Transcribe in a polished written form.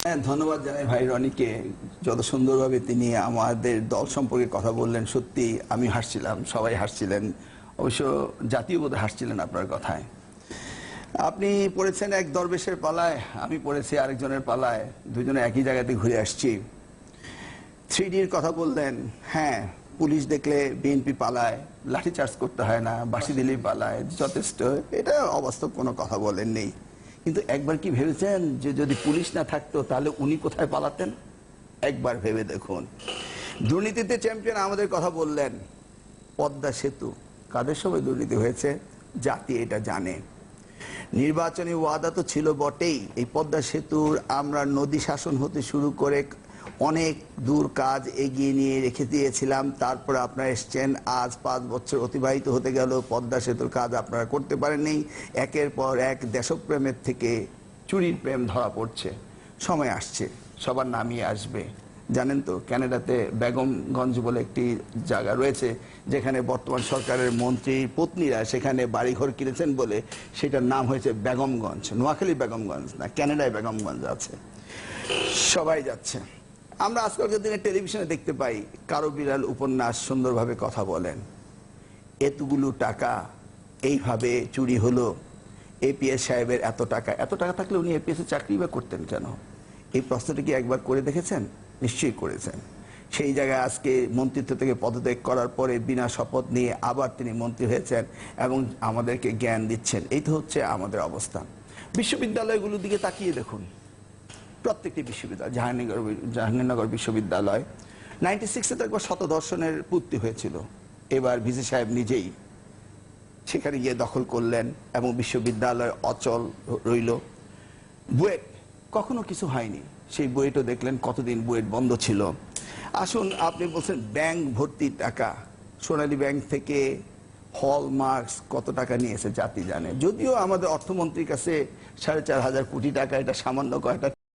হ্যাঁ, ধন্যবাদ জানাই ভাই রনিকে। যত সুন্দরভাবে তিনি আমাদের দল সম্পর্কে কথা বললেন, সত্যি আমি হাসছিলাম, সবাই হাসছিলেন, অবশ্য জাতীয় বোধ হাসছিলেন আপনার কথায়। আপনি পড়েছেন এক দরবেশের পালায়, আমি পড়েছি আরেকজনের পালায়, দুজনে একই জায়গাতে ঘুরে আসছি। 3Dর কথা বললেন। হ্যাঁ, পুলিশ দেখলে বিএনপি পালায়, লাঠিচার্জ করতে হয় না, বাঁশি দিলেই পালায়, যথেষ্ট। এটা অবাস্তব কোনো কথা বলেন নেই। কিন্তু একবার কি ভেবেছেন যে যদি পুলিশ না থাকতো তাহলে উনি কোথায় পালাতেন? একবার ভেবে দেখুন। দুর্নীতিতে চ্যাম্পিয়ন আমাদের কথা বললেন। পদ্মা সেতু কাদের সময় দুর্নীতি হয়েছে জাতি এটা জানে। নির্বাচনী ওয়াদা তো ছিল বটেই, এই পদ্মা সেতুর আমরা নদী শাসন হতে শুরু করে অনেক দূর কাজ এগিয়ে নিয়ে রেখে দিয়েছিলাম। তারপরে আপনারা এসছেন, আজ 5 বছর অতিবাহিত হতে গেল, পদ্মা সেতুর কাজ আপনারা করতে পারেননি। একের পর এক দেশপ্রেমের থেকে চুরির প্রেম ধরা পড়ছে। সময় আসছে, সবার নামই আসবে। জানেন তো, কানাডাতে বেগমগঞ্জ বলে একটি জায়গা রয়েছে, যেখানে বর্তমান সরকারের মন্ত্রীর পত্নীরা সেখানে বাড়িঘর কিনেছেন বলে সেটার নাম হয়েছে বেগমগঞ্জ। নোয়াখালী বেগমগঞ্জ না, কানাডায় বেগমগঞ্জ আছে। সবাই যাচ্ছে। আমরা আজকালকার দিনে টেলিভিশনে দেখতে পাই কারো বিড়াল উপন্যাস সুন্দরভাবে কথা বলেন। এতগুলো টাকা এইভাবে চুরি হলো, এপিএস সাহেবের এত টাকা থাকলে উনি এপিএস এ চাকরি বা করতেন কেন? এই প্রশ্নটা কি একবার করে দেখেছেন? নিশ্চয়ই করেছেন। সেই জায়গায় আজকে মন্ত্রিত্ব থেকে পদত্যাগ করার পরে বিনা শপথ নিয়ে আবার তিনি মন্ত্রী হয়েছেন এবং আমাদেরকে জ্ঞান দিচ্ছেন। এই তো হচ্ছে আমাদের অবস্থা। বিশ্ববিদ্যালয়গুলোর দিকে তাকিয়ে দেখুন, প্রত্যেকটি বিশ্ববিদ্যালয়, জাহাঙ্গীরনগর বিশ্ববিদ্যালয় 96-এ তো একবার শতদর্শনের পূর্তি হয়েছিল। এবার ভিসি সাহেব নিজেই সেখানে গিয়ে দখল করলেন এবং বিশ্ববিদ্যালয় অচল রইল। বুয়েট কখনো কিছু হয়নি, সেই বুয়েটও দেখলেন কতদিন বুয়েট বন্ধ ছিল। আসুন, আপনি বলছেন ব্যাংক ভর্তি টাকা, সোনালী ব্যাংক থেকে হলমার্কস কত টাকা নিয়েছে জাতি জানে। যদিও আমাদের অর্থমন্ত্রীর কাছে 4,500 কোটি টাকা, এটা সামান্য কয়টা